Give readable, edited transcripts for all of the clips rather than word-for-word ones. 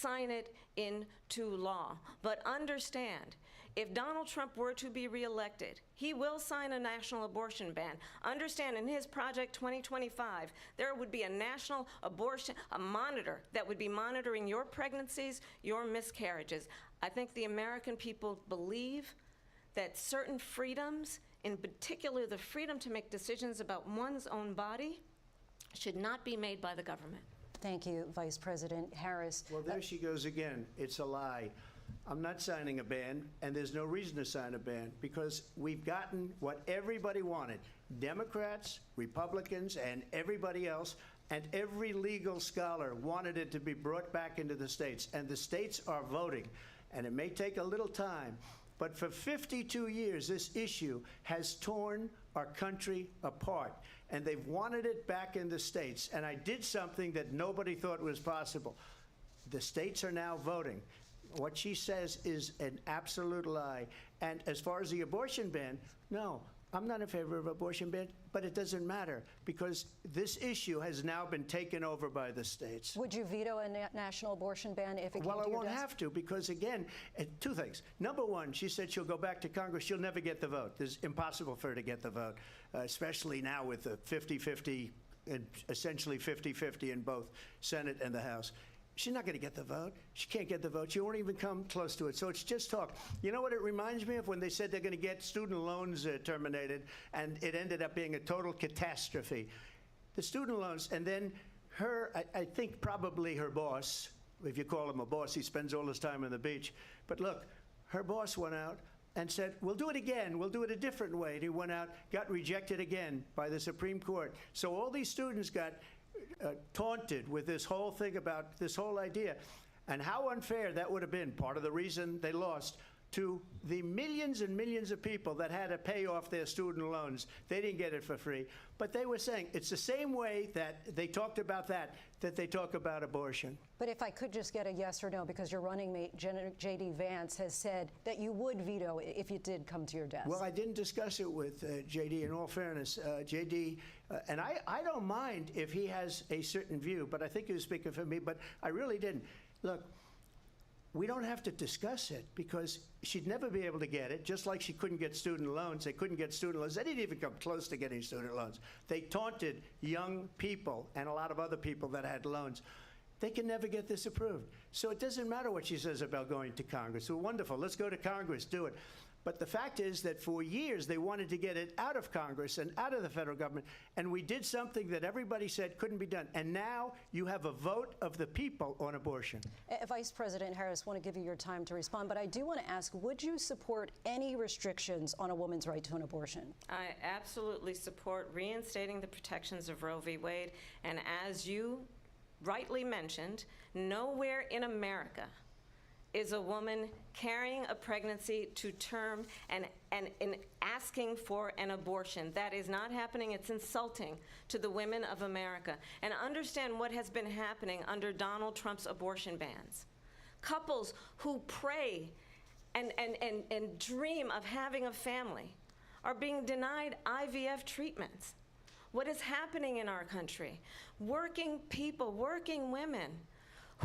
sign it into law. But understand, if Donald Trump were to be reelected, he will sign a national abortion ban. Understand, in his Project 2025, there would be a national abortion, a monitor that would be monitoring your pregnancies, your miscarriages. I think the American people believe that certain freedoms, in particular the freedom to make decisions about one's own body, should not be made by the government. Thank you, Vice President Harris. Well, there she goes again. It's a lie. I'm not signing a ban, and there's no reason to sign a ban, because we've gotten what everybody wanted. Democrats, Republicans, and everybody else, and every legal scholar wanted it to be brought back into the states, and the states are voting. And it may take a little time, but for 52 years, this issue has torn our country apart, and they've wanted it back in the states. And I did something that nobody thought was possible. The states are now voting. What she says is an absolute lie. And as far as the abortion ban, no, I'm not in favor of abortion ban, but it doesn't matter because this issue has now been taken over by the states. Would you veto a national abortion ban if it came to your Well, I won't desk? have to because, again, two things. Number one, she said she'll go back to Congress. She'll never get the vote. It's impossible for her to get the vote, especially now with the 50-50, essentially 50-50 in both Senate and the House. She's not going to get the vote. She can't get the vote. She won't even come close to it. So it's just talk. You know what it reminds me of? When they said they're going to get student loans terminated, and it ended up being a total catastrophe. The student loans, and then her, I think probably her boss, if you call him a boss, he spends all his time on the beach. But look, her boss went out and said, we'll do it again. We'll do it a different way. And he went out, got rejected again by the Supreme Court. So all these students got taunted with this whole thing about this whole idea. And how unfair that would have been, part of the reason they lost, to the millions and millions of people that had to pay off their student loans. They didn't get it for free. But they were saying it's the same way that they talked about that they talk about abortion. But if I could just get a yes or no, because your running mate, J.D. Vance, has said that you would veto it if it did come to your desk. Well, I didn't discuss it with J.D. in all fairness. J.D., and I don't mind if he has a certain view, but I think he was speaking for me, but I really didn't. Look, we don't have to discuss it because she'd never be able to get it, just like she couldn't get student loans. They couldn't get student loans. They didn't even come close to getting student loans. They taunted young people and a lot of other people that had loans. They can never get this approved. So it doesn't matter what she says about going to Congress. Well, wonderful. Let's go to Congress. Do it. But the fact is that for years they wanted to get it out of Congress and out of the federal government, and we did something that everybody said couldn't be done. And now you have a vote of the people on abortion. Vice President Harris, I want to give you your time to respond, but I do want to ask, would you support any restrictions on a woman's right to an abortion? I absolutely support reinstating the protections of Roe v. Wade. And as you rightly mentioned, nowhere in America is a woman carrying a pregnancy to term and asking for an abortion. That is not happening. It's insulting to the women of America. And understand what has been happening under Donald Trump's abortion bans. Couples who pray and dream of having a family are being denied IVF treatments. What is happening in our country? Working people, working women,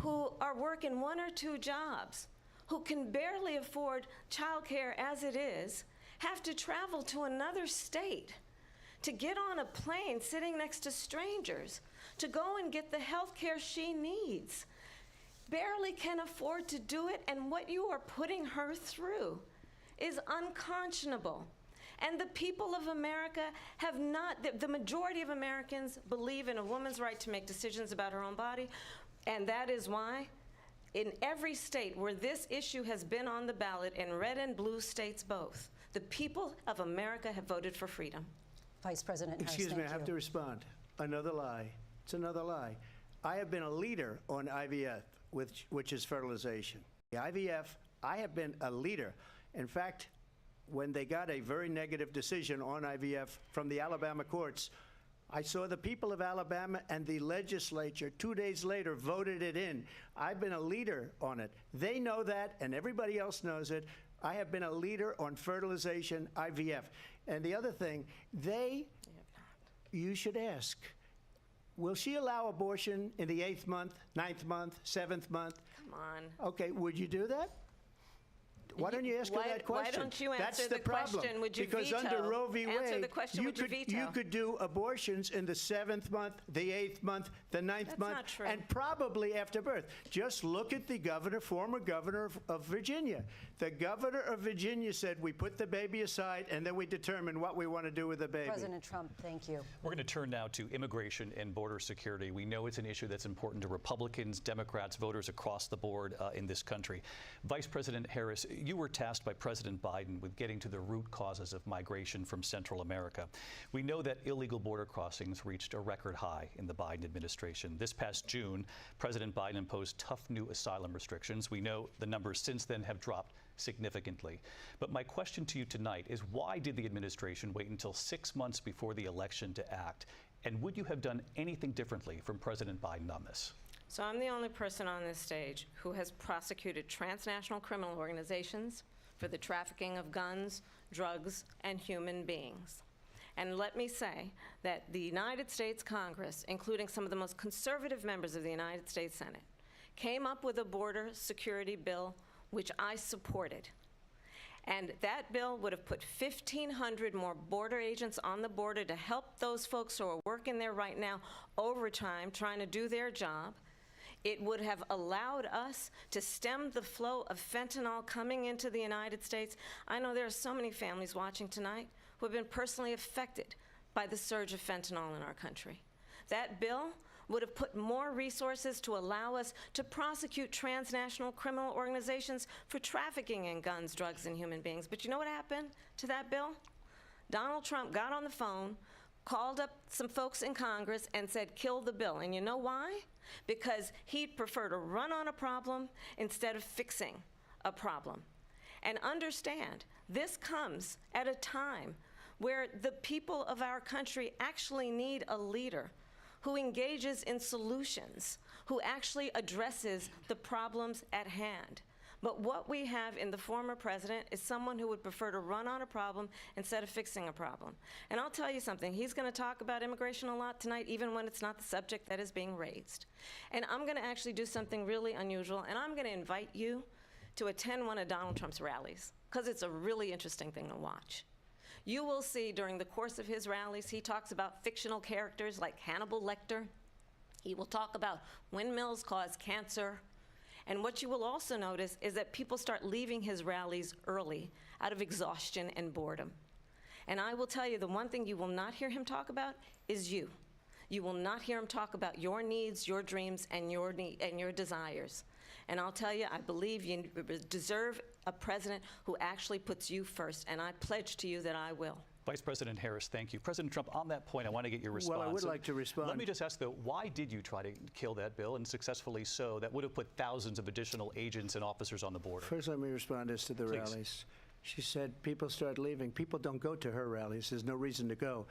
who are working 1 or 2 jobs, who can barely afford childcare as it is, have to travel to another state to get on a plane sitting next to strangers to go and get the health care she needs, barely can afford to do it, and what you are putting her through is unconscionable. And the people of America have not, the majority of Americans believe in a woman's right to make decisions about her own body. And that is why in every state where this issue has been on the ballot, in red and blue states both, the people of America have voted for freedom. Vice President Harris, excuse me, I have to respond. Another lie. It's another lie. I have been a leader on IVF, which is fertilization. The IVF, I have been a leader. In fact, when they got a very negative decision on IVF from the Alabama courts, I saw the people of Alabama and the legislature 2 days later voted it in. I've been a leader on it. They know that, and everybody else knows it. I have been a leader on fertilization, IVF. And the other thing, you should ask. will she allow abortion in the 8th month, 9th month, 7th month? Come on. Okay, would you do that? Why don't you ask her that question? Why don't you answer That's the problem. question? Would you because veto? under Roe v. Answer Wade, the question, would you veto? you could do abortions in the 7th month, the 8th month, the 9th That's month, not true. and probably after birth. Just look at the governor, former governor of Virginia. The governor of Virginia said, we put the baby aside, and then we determine what we want to do with the baby. President Trump, thank you. We're going to turn now to immigration and border security. We know it's an issue that's important to Republicans, Democrats, voters across the board in this country. Vice President Harris, you were tasked by President Biden with getting to the root causes of migration from Central America. We know that illegal border crossings reached a record high in the Biden administration. This past June, President Biden imposed tough new asylum restrictions. We know the numbers since then have dropped significantly. But my question to you tonight is, why did the administration wait until 6 months before the election to act? And would you have done anything differently from President Biden on this? So I'm the only person on this stage who has prosecuted transnational criminal organizations for the trafficking of guns, drugs, and human beings. And let me say that the United States Congress, including some of the most conservative members of the United States Senate, came up with a border security bill which I supported. And that bill would have put 1,500 more border agents on the border to help those folks who are working there right now overtime trying to do their job. It would have allowed us to stem the flow of fentanyl coming into the United States. I know there are so many families watching tonight who have been personally affected by the surge of fentanyl in our country. That bill would have put more resources to allow us to prosecute transnational criminal organizations for trafficking in guns, drugs, and human beings. But you know what happened to that bill? Donald Trump got on the phone, called up some folks in Congress, and said, kill the bill. And you know why? Because he'd prefer to run on a problem instead of fixing a problem. And understand, this comes at a time where the people of our country actually need a leader who engages in solutions, who actually addresses the problems at hand. But what we have in the former president is someone who would prefer to run on a problem instead of fixing a problem. And I'll tell you something, he's going to talk about immigration a lot tonight, even when it's not the subject that is being raised. And I'm going to actually do something really unusual, and I'm going to invite you to attend one of Donald Trump's rallies, because it's a really interesting thing to watch. You will see during the course of his rallies, he talks about fictional characters like Hannibal Lecter. He will talk about windmills cause cancer. And what you will also notice is that people start leaving his rallies early out of exhaustion and boredom. And I will tell you, the one thing you will not hear him talk about is you. You will not hear him talk about your needs, your dreams, and your desires. And I'll tell you, I believe you deserve a president who actually puts you first, and I pledge to you that I will. Vice President Harris, thank you. President Trump, on that point, I want to get your response. Well, I would like to respond. Let me just ask, though, why did you try to kill that bill, and successfully so, that would have put thousands of additional agents and officers on the border? First, let me respond as to the Please. rallies. She said people start leaving. People don't go to her rallies. There's no reason to go.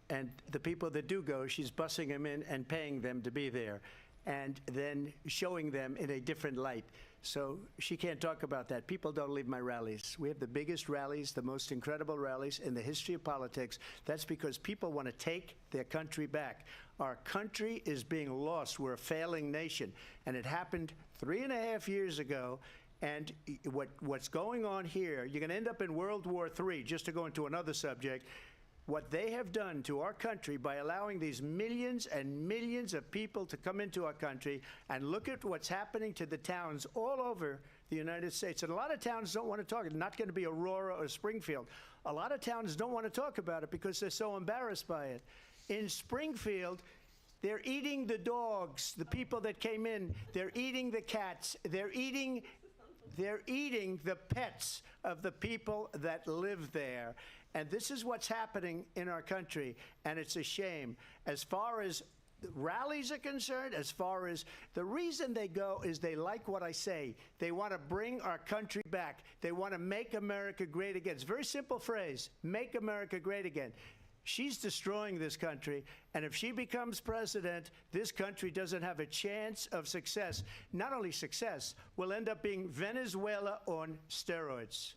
And the people that do go, she's bussing them in and paying them to be there, and then showing them in a different light. So she can't talk about that. People don't leave my rallies. We have the biggest rallies, the most incredible rallies in the history of politics. That's because people want to take their country back. Our country is being lost. We're a failing nation. And it happened 3.5 years ago. And what's going on here, you're going to end up in World War III, just to go into another subject. What they have done to our country by allowing these millions and millions of people to come into our country, and look at what's happening to the towns all over the United States. And a lot of towns don't want to talk. It's not going to be Aurora or Springfield. A lot of towns don't want to talk about it because they're so embarrassed by it. In Springfield, they're eating the dogs, the people that came in. They're eating the cats. They're eating the pets of the people that live there. And this is what's happening in our country, and it's a shame. As far as rallies are concerned, as far as the reason they go is they like what I say. They want to bring our country back. They want to make America great again. It's a very simple phrase, make America great again. She's destroying this country, and if she becomes president, this country doesn't have a chance of success. Not only success, we'll end up being Venezuela on steroids.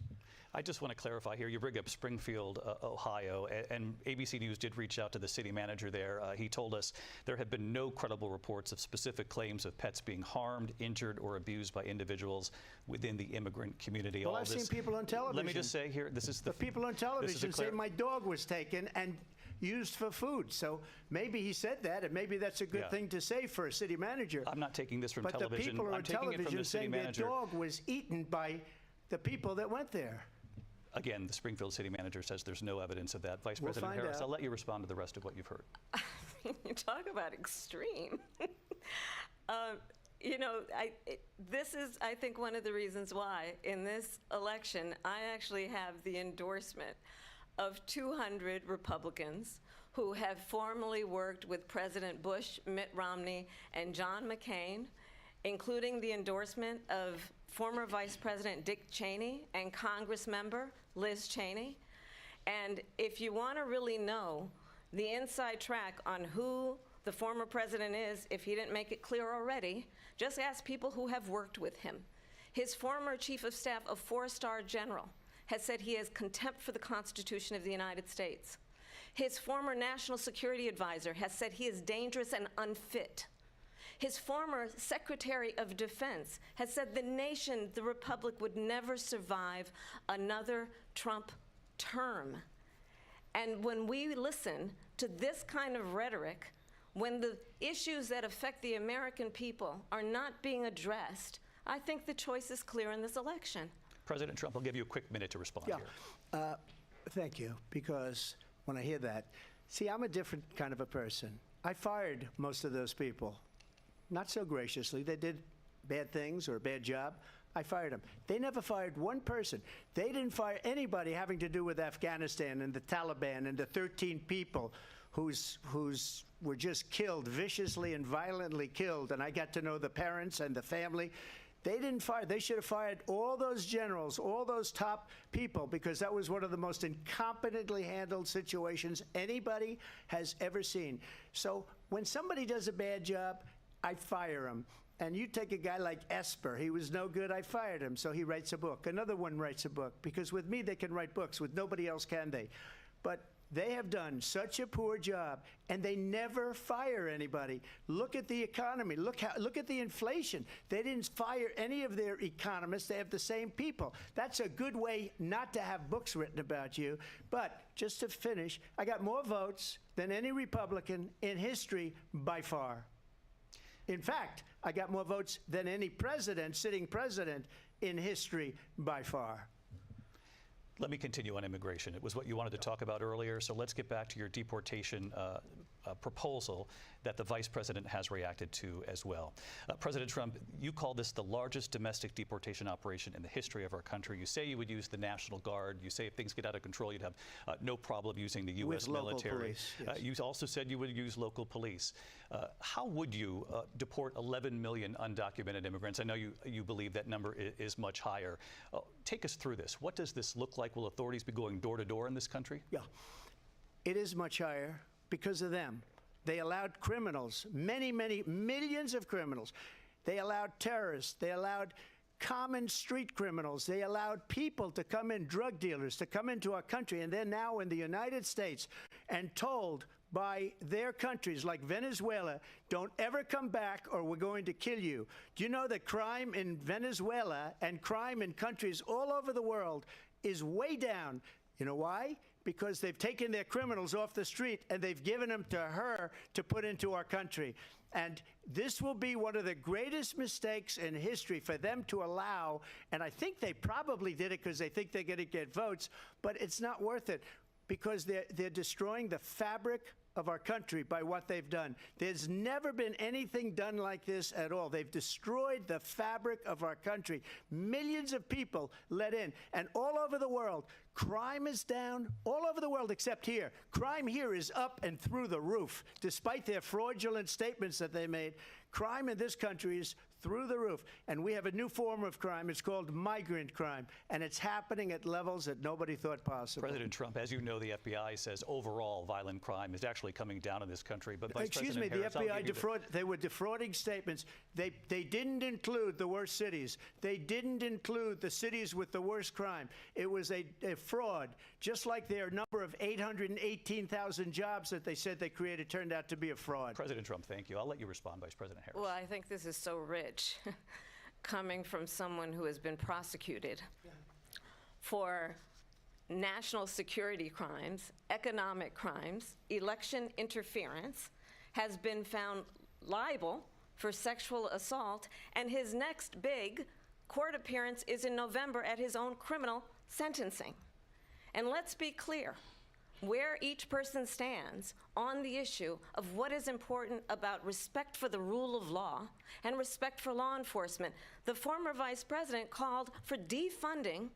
I just want to clarify here. You bring up Springfield, Ohio, and ABC News did reach out to the city manager there. He told us there have been no credible reports of specific claims of pets being harmed, injured, or abused by individuals within the immigrant community. Well, I've seen people on television. Let me just say here, this is the people on television say my dog was taken and used for food. So maybe he said that, and maybe that's a good thing to say for a city manager. I'm not taking this from but television. The people are I'm on taking it from television the city saying manager. their dog was eaten by the people that went there. Again, the Springfield city manager says there's no evidence of that. Vice President Harris, I'll let you respond to the rest of what you've heard. You talk about extreme. You know, this is, I think, one of the reasons why in this election I actually have the endorsement of 200 Republicans who have formerly worked with President Bush, Mitt Romney, and John McCain, including the endorsement of former Vice President Dick Cheney and Congress member Liz Cheney. And if you want to really know the inside track on who the former president is, if he didn't make it clear already, just ask people who have worked with him. His former chief of staff, a 4-star general, has said he has contempt for the Constitution of the United States. His former national security advisor has said he is dangerous and unfit. His former Secretary of Defense has said the nation, the republic, would never survive another Trump term. And when we listen to this kind of rhetoric, when the issues that affect the American people are not being addressed, I think the choice is clear in this election. President Trump, I'll give you a quick minute to respond here. Thank you, because when I hear that, see, I'm a different kind of a person. I fired most of those people. Not so graciously. They did bad things or a bad job. I fired them. They never fired one person. They didn't fire anybody having to do with Afghanistan and the Taliban and the 13 people who's were just killed, viciously and violently killed. And I got to know the parents and the family. They didn't fire. They should have fired all those generals, all those top people, because that was one of the most incompetently handled situations anybody has ever seen. So when somebody does a bad job, I fire him. And you take a guy like Esper, he was no good, I fired him, so he writes a book. Another one writes a book, because with me they can write books, with nobody else can they. But they have done such a poor job, and they never fire anybody. Look at the economy, look at the inflation. They didn't fire any of their economists, they have the same people. That's a good way not to have books written about you. But just to finish, I got more votes than any Republican in history by far. In fact, I got more votes than any president, sitting president, in history by far. Let me continue on immigration. It was what you wanted to talk about earlier, so let's get back to your deportation proposal that the vice president has reacted to as well. President Trump, you call this the largest domestic deportation operation in the history of our country. You say you would use the National Guard. You say if things get out of control, you'd have no problem using the U.S. military. Police, yes. You also said you would use local police. How would you deport 11 million undocumented immigrants? I know you believe that number is much higher. Take us through this. What does this look like? Will authorities be going door to door in this country? Yeah, it is much higher because of them. They allowed criminals, many, many millions of criminals. They allowed terrorists. They allowed common street criminals. They allowed people to come in, drug dealers, to come into our country, and they're now in the United States and told by their countries like Venezuela, don't ever come back or we're going to kill you. Do you know that crime in Venezuela and crime in countries all over the world is way down? You know why? Because they've taken their criminals off the street and they've given them to her to put into our country. And this will be one of the greatest mistakes in history for them to allow, and I think they probably did it because they think they're going to get votes, but it's not worth it because they're destroying the fabric of our country by what they've done. There's never been anything done like this at all. They've destroyed the fabric of our country. Millions of people let in, and all over the world, crime is down all over the world except here. Crime here is up and through the roof. Despite their fraudulent statements that they made, crime in this country is through the roof. And we have a new form of crime. It's called migrant crime, and it's happening at levels that nobody thought possible. President Trump, as you know, the FBI says overall violent crime is actually coming down in this country. But Vice Excuse me, President the Harris, FBI they were defrauding statements. They didn't include the worst cities. They didn't include the cities with the worst crime. It was a fraud, just like their number of 818,000 jobs that they said they created turned out to be a fraud. President Trump, thank you. I'll let you respond, Vice President Harris. Well, I think this is so rich, coming from someone who has been prosecuted for national security crimes, economic crimes, election interference, has been found liable for sexual assault, and his next big court appearance is in November at his own criminal sentencing. And let's be clear where each person stands on the issue of what is important about respect for the rule of law and respect for law enforcement. The former vice president called for defunding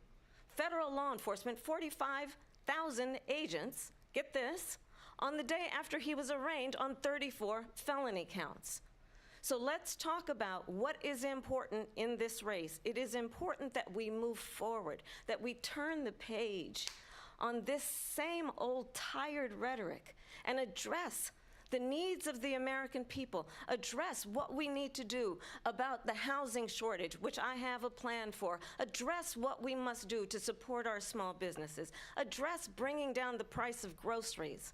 federal law enforcement, 45,000 agents, get this, on the day after he was arraigned on 34 felony counts. So let's talk about what is important in this race. It is important that we move forward, that we turn the page on this same old tired rhetoric and address the needs of the American people, address what we need to do about the housing shortage, which I have a plan for, address what we must do to support our small businesses, address bringing down the price of groceries.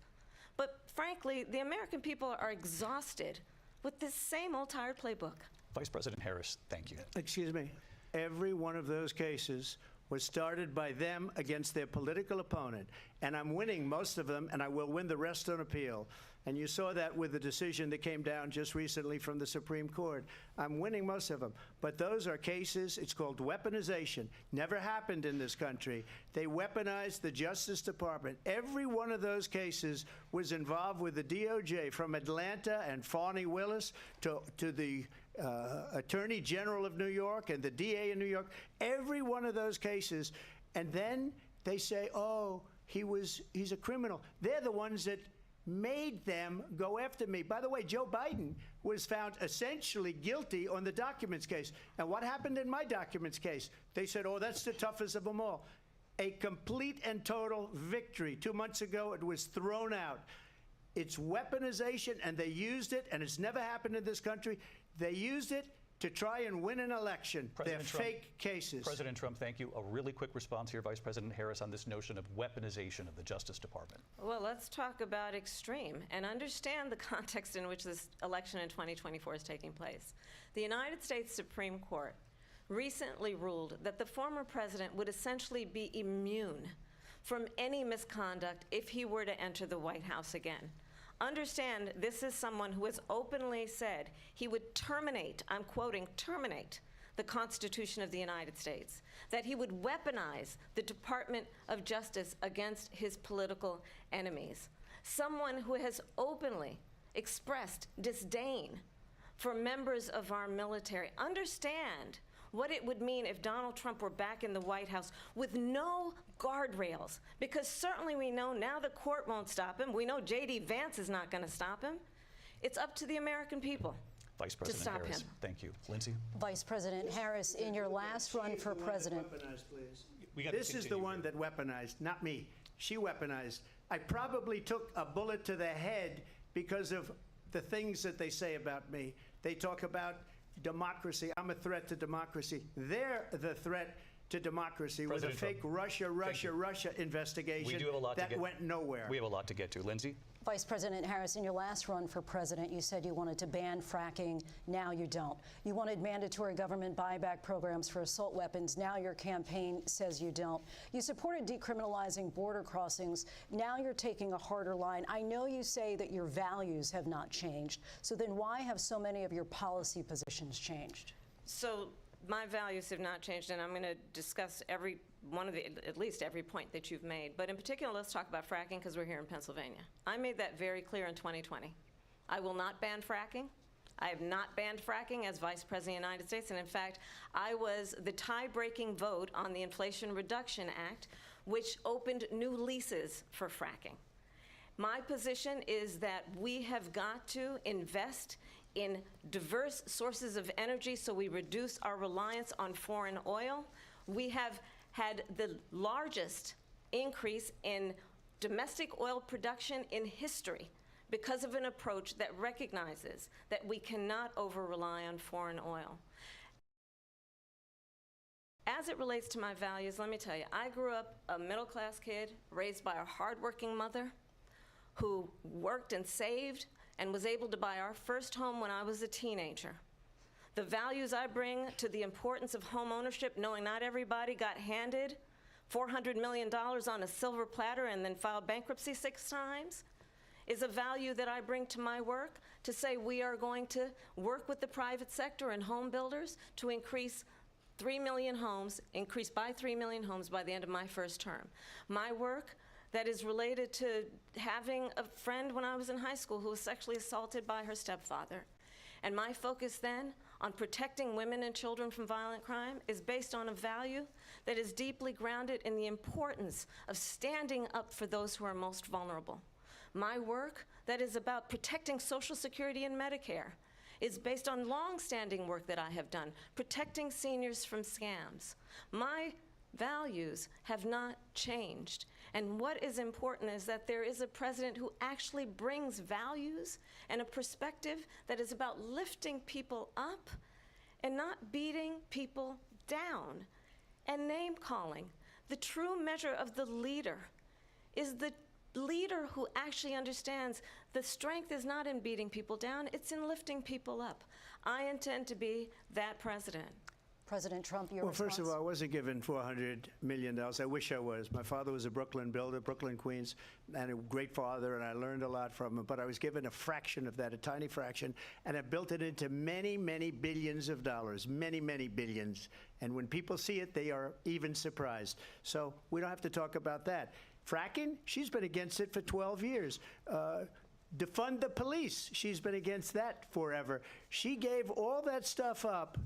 But frankly, the American people are exhausted with this same old tired playbook. Vice President Harris, thank you. Excuse me. Every one of those cases was started by them against their political opponent. And I'm winning most of them, and I will win the rest on appeal. And you saw that with the decision that came down just recently from the Supreme Court. I'm winning most of them. But those are cases, it's called weaponization. Never happened in this country. They weaponized the Justice Department. Every one of those cases was involved with the DOJ, from Atlanta and Fani Willis to the Attorney General of New York and the DA in New York. Every one of those cases. And then they say, oh, he's a criminal. They're the ones that made them go after me. By the way, Joe Biden was found essentially guilty on the documents case. And what happened in my documents case? They said, oh, that's the toughest of them all. A complete and total victory. 2 months ago, it was thrown out. It's weaponization, and they used it, and it's never happened in this country. They used it to try and win an election. They're fake cases. President Trump, thank you. A really quick response here, Vice President Harris, on this notion of weaponization of the Justice Department. Well, let's talk about extreme and understand the context in which this election in 2024 is taking place. The United States Supreme Court recently ruled that the former president would essentially be immune from any misconduct if he were to enter the White House again. Understand, this is someone who has openly said he would terminate, I'm quoting, terminate the Constitution of the United States, that he would weaponize the Department of Justice against his political enemies. Someone who has openly expressed disdain for members of our military. Understand what it would mean if Donald Trump were back in the White House with no guardrails, because certainly we know now the court won't stop him. We know J.D. Vance is not going to stop him. It's up to the American people Vice President to stop Harris, him. Thank you. Lindsay? Vice President Harris, in your last run for president. This is the one that weaponized, not me. She weaponized. I probably took a bullet to the head because of the things that they say about me. They talk about democracy. I'm a threat to democracy. They're the threat to democracy with a fake Russia investigation We do have a lot that went nowhere. We have a lot to get to. Lindsay? Vice President Harris, in your last run for president, you said you wanted to ban fracking. Now you don't. You wanted mandatory government buyback programs for assault weapons. Now your campaign says you don't. You supported decriminalizing border crossings. Now you're taking a harder line. I know you say that your values have not changed. So then why have so many of your policy positions changed? So my values have not changed, and I'm going to discuss every one of at least every point that you've made. But in particular, let's talk about fracking, because we're here in Pennsylvania. I made that very clear in 2020. I will not ban fracking. I have not banned fracking as Vice President of the United States, and in fact, I was the tie-breaking vote on the Inflation Reduction Act, which opened new leases for fracking. My position is that we have got to invest in diverse sources of energy so we reduce our reliance on foreign oil. We have had the largest increase in domestic oil production in history because of an approach that recognizes that we cannot over-rely on foreign oil. As it relates to my values, let me tell you, I grew up a middle-class kid raised by a hardworking mother who worked and saved and was able to buy our first home when I was a teenager. The values I bring to the importance of home ownership, knowing not everybody got handed $400 million on a silver platter and then filed bankruptcy 6 times, is a value that I bring to my work to say we are going to work with the private sector and home builders to increase 3 million homes, increase by 3 million homes by the end of my first term. My work that is related to having a friend when I was in high school who was sexually assaulted by her stepfather. And my focus then on protecting women and children from violent crime is based on a value that is deeply grounded in the importance of standing up for those who are most vulnerable. My work that is about protecting Social Security and Medicare is based on long-standing work that I have done, protecting seniors from scams. My values have not changed. And what is important is that there is a president who actually brings values and a perspective that is about lifting people up and not beating people down and name-calling. The true measure of the leader is the leader who actually understands the strength is not in beating people down, it's in lifting people up. I intend to be that president. President Trump, your response? Well, first of all, I wasn't given $400 million. I wish I was. My father was a Brooklyn builder, Brooklyn, Queens, and a great father, and I learned a lot from him. But I was given a fraction of that, a tiny fraction, and I built it into many, many billions of dollars, many, many billions. And when people see it, they are even surprised. So we don't have to talk about that. Fracking, she's been against it for 12 years. Defund the police, she's been against that forever. She gave all that stuff up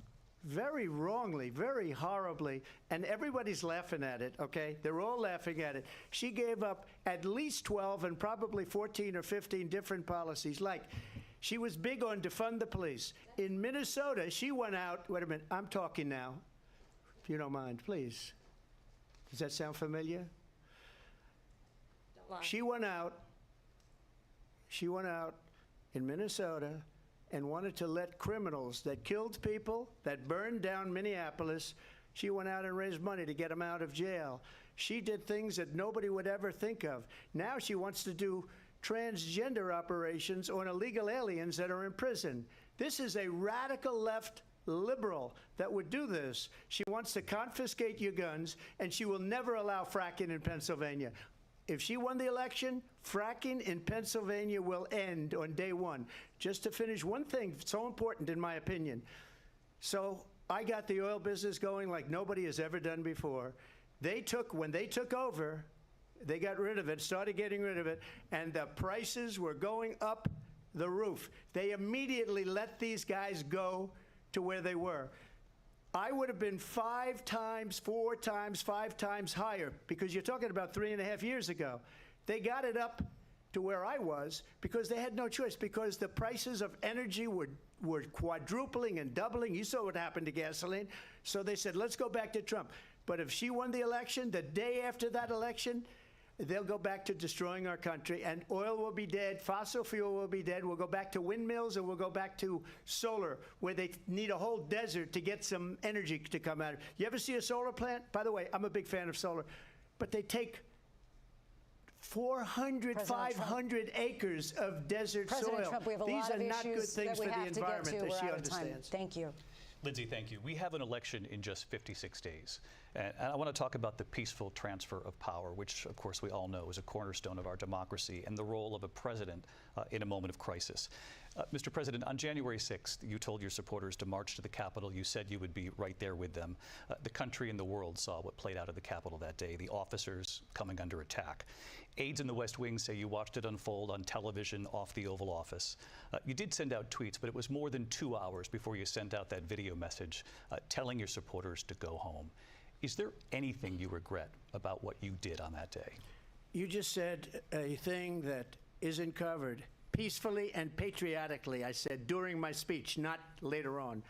very wrongly, very horribly, and everybody's laughing at it, okay? They're all laughing at it. She gave up at least 12 and probably 14 or 15 different policies. Like, she was big on defund the police. In Minnesota, she went out, wait a minute, I'm talking now, if you don't mind, please. Does that sound familiar? Don't lie. She went out in Minnesota and wanted to let criminals that killed people, that burned down Minneapolis, she went out and raised money to get them out of jail. She did things that nobody would ever think of. Now she wants to do transgender operations on illegal aliens that are in prison. This is a radical left liberal that would do this. She wants to confiscate your guns, and she will never allow fracking in Pennsylvania. If she won the election, fracking in Pennsylvania will end on day one. Just to finish, one thing so important in my opinion. So I got the oil business going like nobody has ever done before. When they took over, they got rid of it, started getting rid of it, and the prices were going up the roof. They immediately let these guys go to where they were. I would have been 5 times, 4 times, 5 times higher, because you're talking about 3.5 years ago. They got it up to where I was because they had no choice, because the prices of energy were quadrupling and doubling. You saw what happened to gasoline. So they said, let's go back to Trump. But if she won the election, the day after that election, they'll go back to destroying our country, and oil will be dead, fossil fuel will be dead, we'll go back to windmills, and we'll go back to solar, where they need a whole desert to get some energy to come out of it. You ever see a solar plant? By the way, I'm a big fan of solar, but they take 400, 500 acres of desert President soil. Trump, we have a These lot are of not good issues things that we for the have to get to. environment that We're she out of time. understands. Thank you. Lindsay, thank you. We have an election in just 56 days. And I want to talk about the peaceful transfer of power, which, of course, we all know is a cornerstone of our democracy, and the role of a president in a moment of crisis. Mr. President, on January 6th, you told your supporters to march to the Capitol. You said you would be right there with them. The country and the world saw what played out at the Capitol that day, the officers coming under attack. Aides in the West Wing say you watched it unfold on television off the Oval Office. You did send out tweets, but it was more than 2 hours before you sent out that video message telling your supporters to go home. Is there anything you regret about what you did on that day? You just said a thing that isn't covered. peacefully and patriotically, I said during my speech, not later on.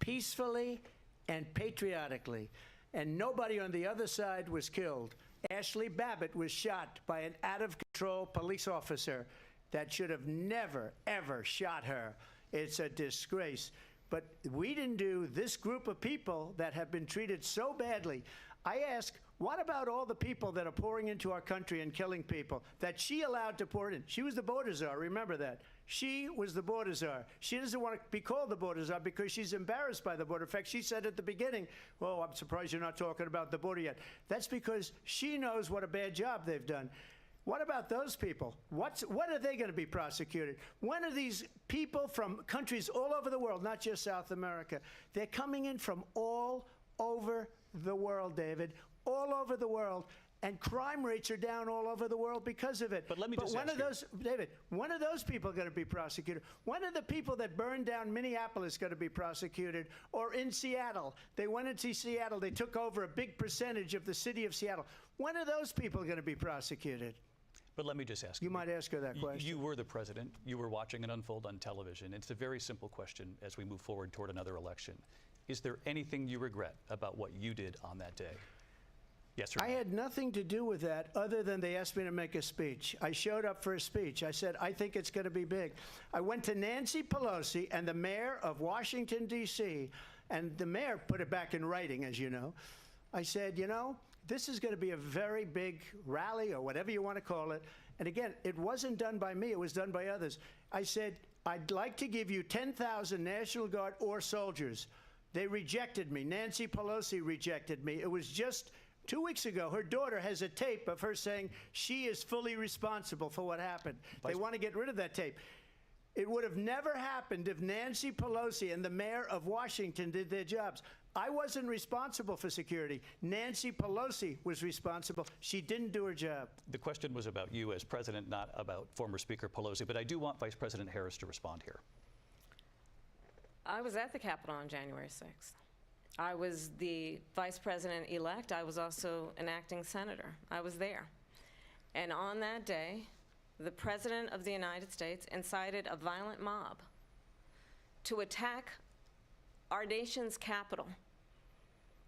Peacefully and patriotically. And nobody on the other side was killed. Ashley Babbitt was shot by an out-of-control police officer that should have never, ever shot her. It's a disgrace. But we didn't do this group of people that have been treated so badly. I ask, what about all the people that are pouring into our country and killing people that she allowed to pour in? She was the border czar, remember that. She was the border czar. She doesn't want to be called the border czar because she's embarrassed by the border. In fact, she said at the beginning, well, I'm surprised you're not talking about the border yet. That's because she knows what a bad job they've done. What about those people? What are they going to be prosecuted? When are these people from countries all over the world, not just South America? They're coming in from all over the world, David, all over the world. And crime rates are down all over the world because of it. But let me just when ask are those, David, when are those people going to be prosecuted? When are the people that burned down Minneapolis going to be prosecuted? Or in Seattle? They went into Seattle. They took over a big percentage of the city of Seattle. When are those people going to be prosecuted? But let me just ask You might ask her that question. You were the president. You were watching it unfold on television. It's a very simple question as we move forward toward another election. Is there anything you regret about what you did on that day? Yes or no? I had nothing to do with that other than they asked me to make a speech. I showed up for a speech. I said, I think it's going to be big. I went to Nancy Pelosi and the mayor of Washington, D.C., and the mayor put it back in writing, as you know. I said, you know, this is going to be a very big rally or whatever you want to call it. And again, it wasn't done by me. It was done by others. I said, I'd like to give you 10,000 National Guard or soldiers. They rejected me. Nancy Pelosi rejected me. It was just 2 weeks ago. Her daughter has a tape of her saying she is fully responsible for what happened. They want to get rid of that tape. It would have never happened if Nancy Pelosi and the mayor of Washington did their jobs. I wasn't responsible for security. Nancy Pelosi was responsible. She didn't do her job. The question was about you as president, not about former Speaker Pelosi, but I do want Vice President Harris to respond here. I was at the Capitol on January 6th. I was the vice president-elect. I was also an acting senator. I was there. And on that day, the President of the United States incited a violent mob to attack our nation's capital,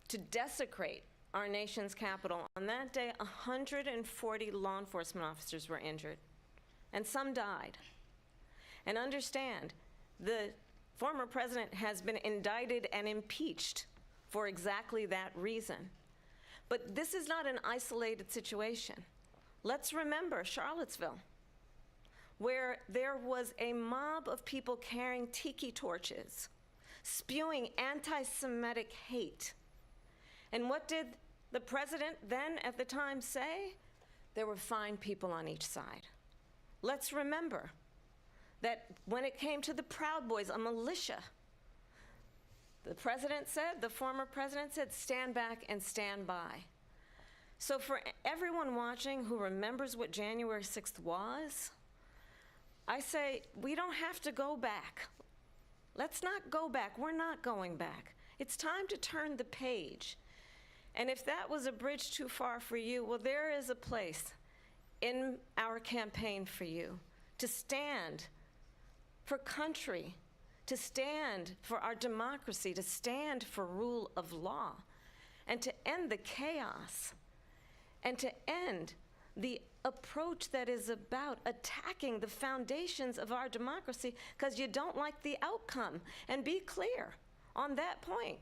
to desecrate our nation's capital. On that day, 140 law enforcement officers were injured, and some died. And understand, the former president has been indicted and impeached for exactly that reason. But this is not an isolated situation. Let's remember Charlottesville, where there was a mob of people carrying tiki torches, spewing anti-Semitic hate. And what did the president then at the time say? There were fine people on each side. Let's remember that when it came to the Proud Boys, a militia, the president said, the former president said, stand back and stand by. So for everyone watching who remembers what January 6th was, I say we don't have to go back. Let's not go back. We're not going back. It's time to turn the page. And if that was a bridge too far for you, well, there is a place in our campaign for you to stand for country, to stand for our democracy, to stand for rule of law, and to end the chaos, and to end the approach that is about attacking the foundations of our democracy because you don't like the outcome. And be clear on that point.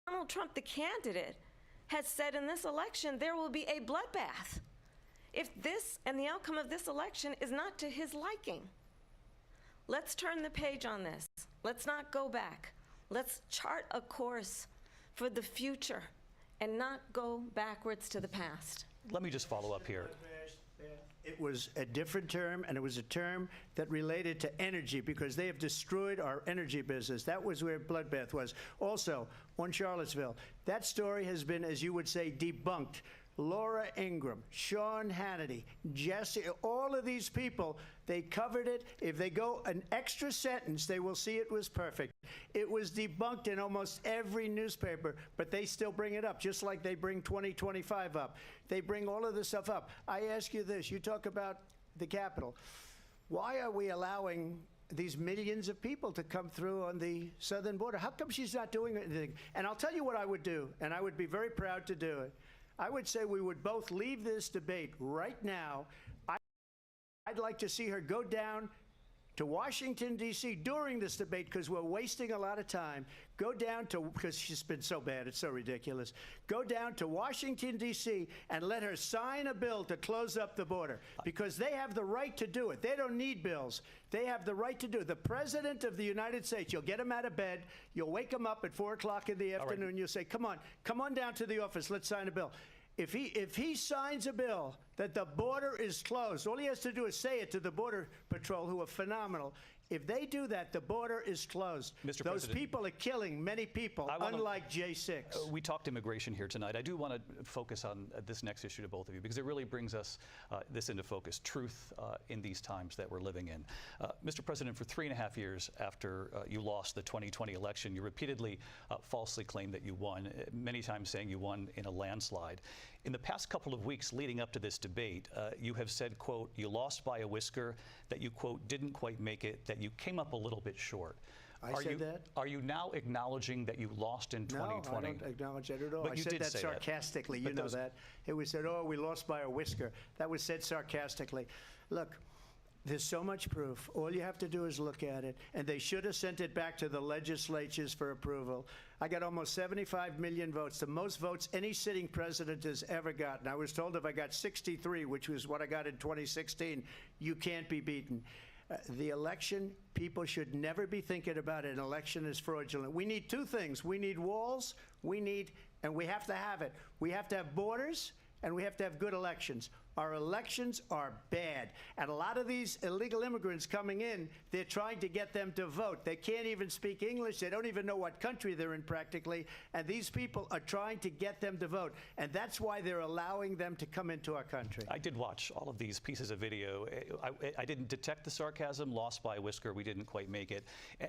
Donald Trump, the candidate, has said in this election there will be a bloodbath if this and the outcome of this election is not to his liking. Let's turn the page on this. Let's not go back. Let's chart a course for the future and not go backwards to the past. Let me just follow up here. It was a different term, and it was a term that related to energy because they have destroyed our energy business. That was where bloodbath was. Also, on Charlottesville, that story has been, as you would say, debunked. Laura Ingraham, Sean Hannity, Jesse, all of these people, they covered it. If they go an extra sentence, they will see it was perfect. It was debunked in almost every newspaper, but they still bring it up, just like they bring 2025 up. They bring all of this stuff up. I ask you this, you talk about the Capitol. Why are we allowing these millions of people to come through on the southern border? How come she's not doing anything? And I'll tell you what I would do, and I would be very proud to do it. I would say we would both leave this debate right now. I'd like to see her go down to Washington, D.C. during this debate because we're wasting a lot of time. Go down to, because she's been so bad, it's so ridiculous. Go down to Washington, D.C. and let her sign a bill to close up the border because they have the right to do it. They don't need bills. They have the right to do it. The President of the United States, you'll get him out of bed, you'll wake him up at 4 o'clock in the afternoon, you'll say, come on down to the office, let's sign a bill. If he signs a bill that the border is closed, all he has to do is say it to the Border Patrol, who are phenomenal. If they do that, the border is closed. Mr. Those President, people are killing many people, unlike J6. We talked immigration here tonight. I do want to focus on this next issue to both of you because it really brings us this into focus, truth in these times that we're living in. Mr. President, for 3.5 years after you lost the 2020 election, you repeatedly falsely claimed that you won, many times saying you won in a landslide. In the past couple of weeks leading up to this debate, you have said, quote, you lost by a whisker, that you, quote, didn't quite make it, that you came up a little bit short. I said that? Are you now acknowledging that you lost in 2020? No, I don't acknowledge that at all. But I you said did that say sarcastically. That. You know that. It was said, oh, we lost by a whisker. That was said sarcastically. Look, there's so much proof. All you have to do is look at it. And they should have sent it back to the legislatures for approval. I got almost 75 million votes, the most votes any sitting president has ever gotten. I was told if I got 63, which was what I got in 2016, you can't be beaten. The election, people should never be thinking about an election as fraudulent. We need two things. We need walls, and we have to have it. We have to have borders, and we have to have good elections. Our elections are bad. And a lot of these illegal immigrants coming in, they're trying to get them to vote. They can't even speak English. They don't even know what country they're in practically. And these people are trying to get them to vote. And that's why they're allowing them to come into our country. I did watch all of these pieces of video. I didn't detect the sarcasm, lost by a whisker. We didn't quite make it.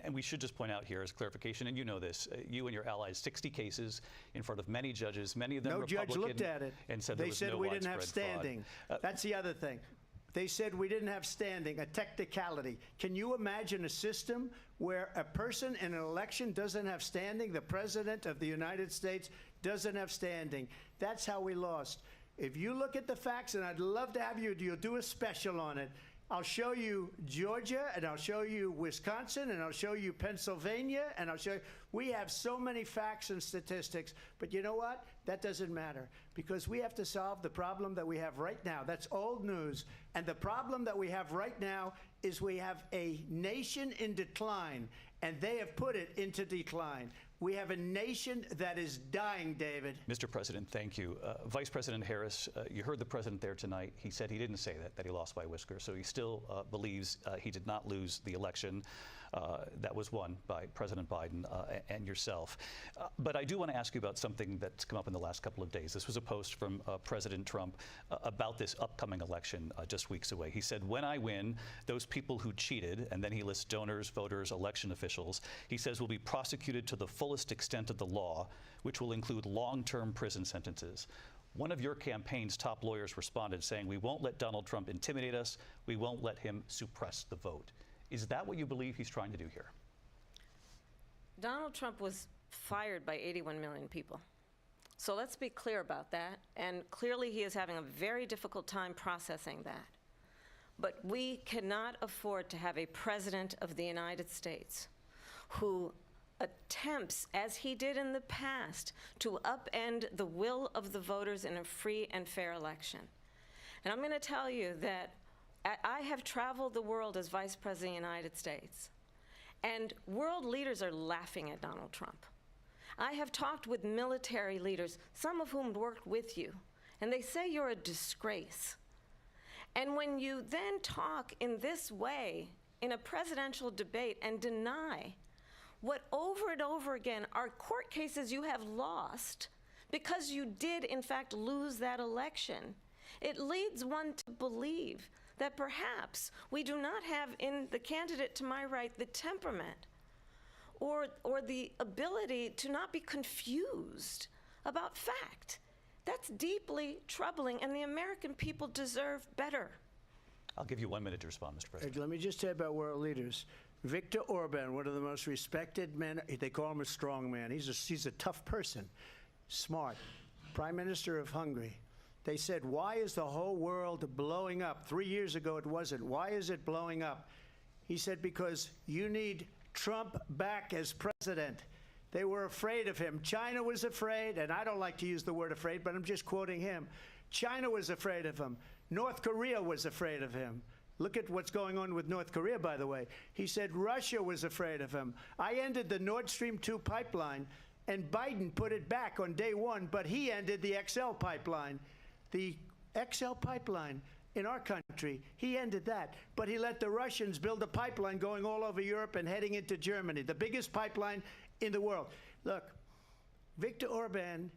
And we should just point out here as clarification, and you know this, you and your allies, 60 cases in front of many judges, many of them Republican. No judge looked at it. And said they there was said no we didn't have widespread fraud. standing. That's the other thing. They said we didn't have standing, a technicality. Can you imagine a system where a person in an election doesn't have standing? The President of the United States doesn't have standing. That's how we lost. If you look at the facts, and I'd love to have you'll do a special on it. I'll show you Georgia, and I'll show you Wisconsin, and I'll show you Pennsylvania, and I'll show you. We have so many facts and statistics, but you know what? That doesn't matter because we have to solve the problem that we have right now. That's old news. And the problem that we have right now is we have a nation in decline, and they have put it into decline. We have a nation that is dying, David. Mr. President, thank you. Vice President Harris, you heard the president there tonight. He said he didn't say that he lost by a whisker. So he still believes he did not lose the election that was won by President Biden and yourself. But I do want to ask you about something that's come up in the last couple of days. This was a post from President Trump about this upcoming election just weeks away. He said, when I win, those people who cheated, and then he lists donors, voters, election officials, he says will be prosecuted to the fullest extent of the law, which will include long-term prison sentences. One of your campaign's top lawyers responded saying, we won't let Donald Trump intimidate us. We won't let him suppress the vote. Is that what you believe he's trying to do here? Donald Trump was fired by 81 million people. So let's be clear about that. And clearly he is having a very difficult time processing that. But we cannot afford to have a president of the United States who attempts, as he did in the past, to upend the will of the voters in a free and fair election. And I'm going to tell you that I have traveled the world as Vice President of the United States, and world leaders are laughing at Donald Trump. I have talked with military leaders, some of whom worked with you, and they say you're a disgrace. And when you then talk in this way in a presidential debate and deny what over and over again are court cases you have lost because you did in fact lose that election, it leads one to believe that perhaps we do not have in the candidate to my right the temperament or the ability to not be confused about fact. That's deeply troubling, and the American people deserve better. I'll give you 1 minute to respond, Mr. President. Let me just say about world leaders. Viktor Orban, one of the most respected men, they call him a strong man. He's a tough person, smart. Prime Minister of Hungary. They said, why is the whole world blowing up? 3 years ago it wasn't. Why is it blowing up? He said, because you need Trump back as president. They were afraid of him. China was afraid, and I don't like to use the word afraid, but I'm just quoting him. China was afraid of him. North Korea was afraid of him. Look at what's going on with North Korea, by the way. He said Russia was afraid of him. I ended the Nord Stream 2 pipeline, and Biden put it back on day one, but he ended the XL pipeline. The XL pipeline in our country, he ended that. But he let the Russians build a pipeline going all over Europe and heading into Germany, the biggest pipeline in the world. Look, Viktor Orban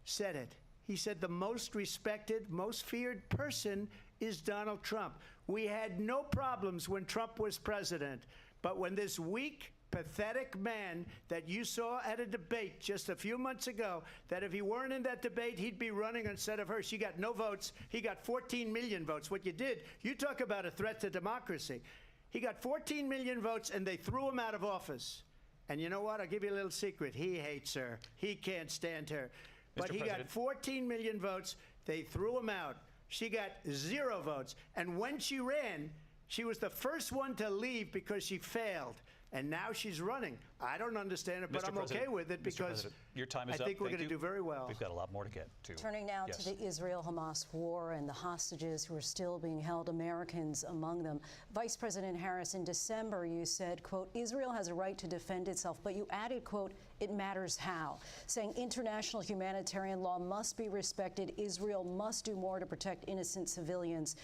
said it. He said the most respected, most feared person is Donald Trump. We had no problems when Trump was president, but when this weak, pathetic man that you saw at a debate just a few months ago, that if he weren't in that debate, he'd be running instead of her. She got no votes. He got 14 million votes. What you did, you talk about a threat to democracy. He got 14 million votes, and they threw him out of office. And you know what? I'll give you a little secret. He hates her. He can't stand her. But he got 14 million votes. They threw him out. She got 0 votes. And when she ran, she was the first one to leave because she failed. And now she's running. I don't understand it, but I'm okay with it because your time is I think up. we're going to do very well. We've got a lot more to get to. Turning now to the Israel-Hamas war and the hostages who are still being held, Americans among them. Vice President Harris, in December, you said, quote, Israel has a right to defend itself, but you added, quote, it matters how, saying international humanitarian law must be respected. Israel must do more to protect innocent civilians.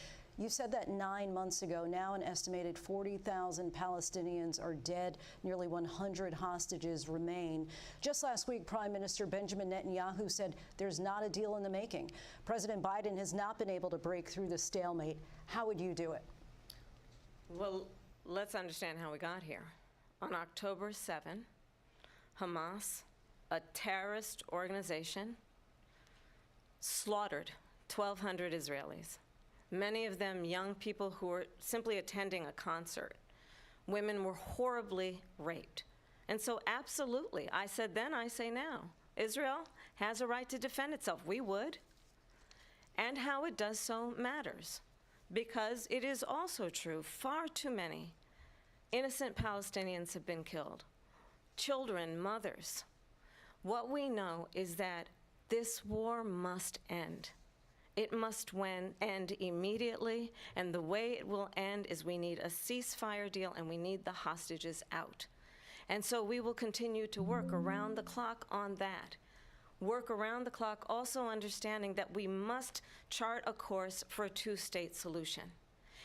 You said that 9 months ago. Now an estimated 40,000 Palestinians are dead. Nearly 100 hostages remain. Just last week, Prime Minister Benjamin Netanyahu said there's not a deal in the making. President Biden has not been able to break through the stalemate. How would you do it? Well, let's understand how we got here. On October 7, Hamas, a terrorist organization, slaughtered 1,200 Israelis. Many of them young people who were simply attending a concert. Women were horribly raped. And so absolutely, I said then, I say now, Israel has a right to defend itself. We would. And how it does so matters. Because it is also true, far too many innocent Palestinians have been killed. Children, mothers. What we know is that this war must end. It must end immediately, and the way it will end is we need a ceasefire deal and we need the hostages out. And so we will continue to work around the clock on that. Work around the clock, also understanding that we must chart a course for a two-state solution.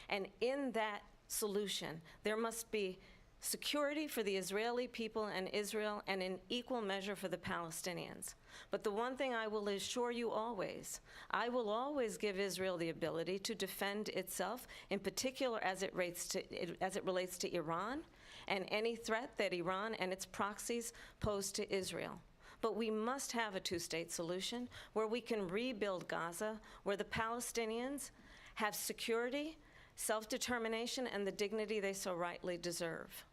And in that solution, there must be security for the Israeli people and Israel, and in equal measure for the Palestinians. But the one thing I will assure you always, I will always give Israel the ability to defend itself, in particular as it relates to Iran and any threat that Iran and its proxies pose to Israel. But we must have a two-state solution where we can rebuild Gaza, where the Palestinians have security, self-determination, and the dignity they so rightly deserve.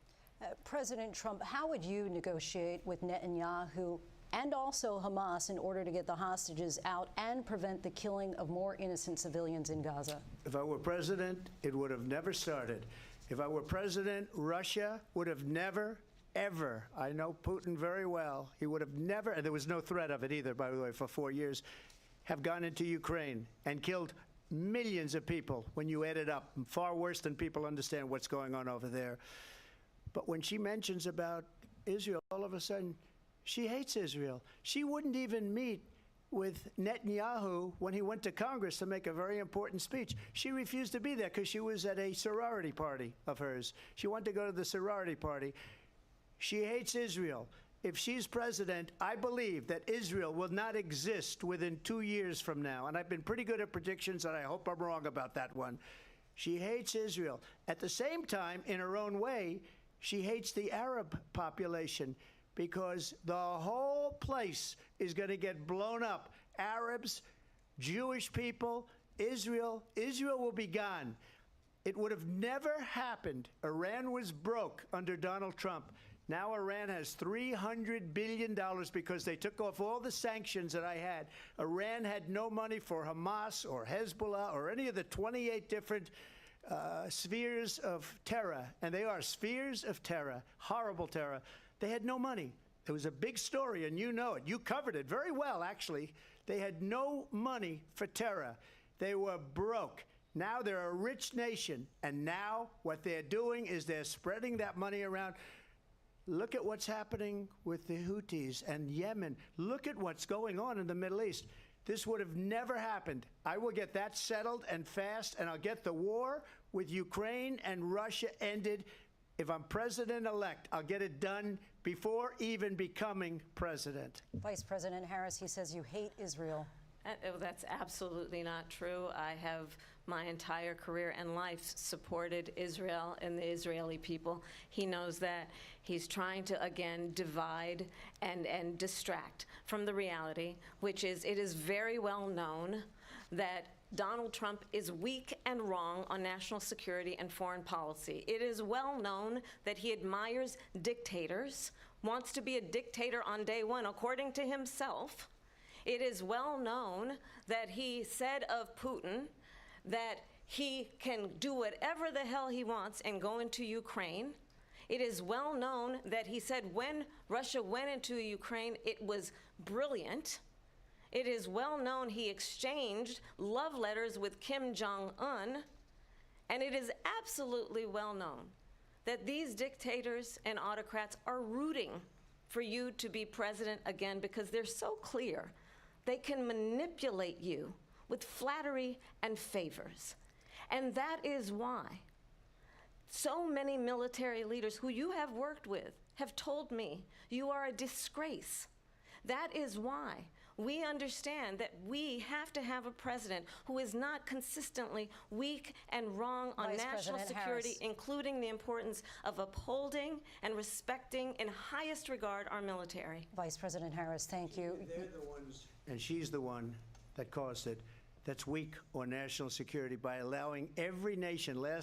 President Trump, how would you negotiate with Netanyahu and also Hamas in order to get the hostages out and prevent the killing of more innocent civilians in Gaza? If I were president, it would have never started. If I were president, Russia would have never, ever, I know Putin very well, he would have never, and there was no threat of it either, by the way, for 4 years, have gone into Ukraine and killed millions of people when you add it up, far worse than people understand what's going on over there. But when she mentions about Israel, all of a sudden, she hates Israel. She wouldn't even meet with Netanyahu when he went to Congress to make a very important speech. She refused to be there because she was at a sorority party of hers. She wanted to go to the sorority party. She hates Israel. If she's president, I believe that Israel will not exist within 2 years from now. And I've been pretty good at predictions, and I hope I'm wrong about that one. She hates Israel. At the same time, in her own way, she hates the Arab population because the whole place is going to get blown up. Arabs, Jewish people, Israel will be gone. It would have never happened. Iran was broke under Donald Trump. Now Iran has $300 billion because they took off all the sanctions that I had. Iran had no money for Hamas or Hezbollah or any of the 28 different spheres of terror. And they are spheres of terror, horrible terror. They had no money. It was a big story, and you know it. You covered it very well, actually. They had no money for terror. They were broke. Now they're a rich nation, and now what they're doing is they're spreading that money around. Look at what's happening with the Houthis and Yemen. Look at what's going on in the Middle East. This would have never happened. I will get that settled and fast, and I'll get the war with Ukraine and Russia ended. If I'm president-elect, I'll get it done before even becoming president. Vice President Harris, he says you hate Israel. That's absolutely not true. I have my entire career and life supported Israel and the Israeli people. He knows that. He's trying to, again, divide and distract from the reality, which is it is very well known that Donald Trump is weak and wrong on national security and foreign policy. It is well known that he admires dictators, wants to be a dictator on day one, according to himself. It is well known that he said of Putin that he can do whatever the hell he wants and go into Ukraine. It is well known that he said when Russia went into Ukraine, it was brilliant. It is well known he exchanged love letters with Kim Jong-un. And it is absolutely well known that these dictators and autocrats are rooting for you to be president again because they're so clear. They can manipulate you with flattery and favors. And that is why so many military leaders who you have worked with have told me you are a disgrace. That is why we understand that we have to have a president who is not consistently weak and wrong on Vice national President security, Harris. including the importance of upholding and respecting in highest regard our military. Vice President Harris, thank you. They're the ones, and she's the one that caused it, that's weak on national security by allowing every nation last